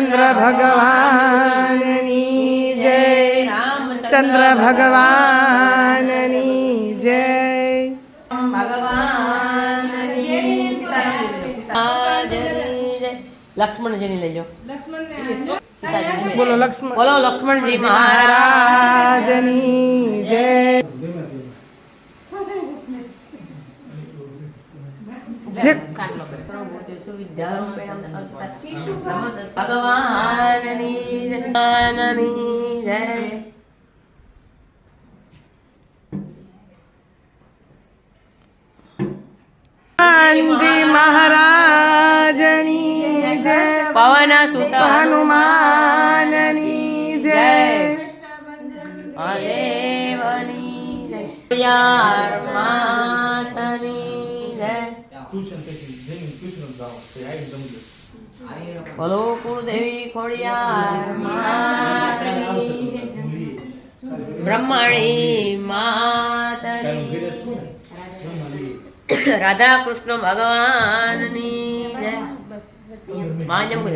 રામચંદ્ર ભગવાનની જય, ચંદ્ર ભગવાનની જય. લક્ષ્મણજીની લઈ જાઓ. બોલો લક્ષ્મણ, બોલો લક્ષ્મણજી મહારાજની જય. ભગવાનની જય. હનુમાનજી મહારાજની જય, પવન સુત હનુમાનની જય. મહાદેવની જય. યાર માતની જય. બોલો કુળદેવી ખોડિયાર માતની જય. બ્રહ્મણી માતની રાધા કૃષ્ણ ભગવાનની જય. માં જવું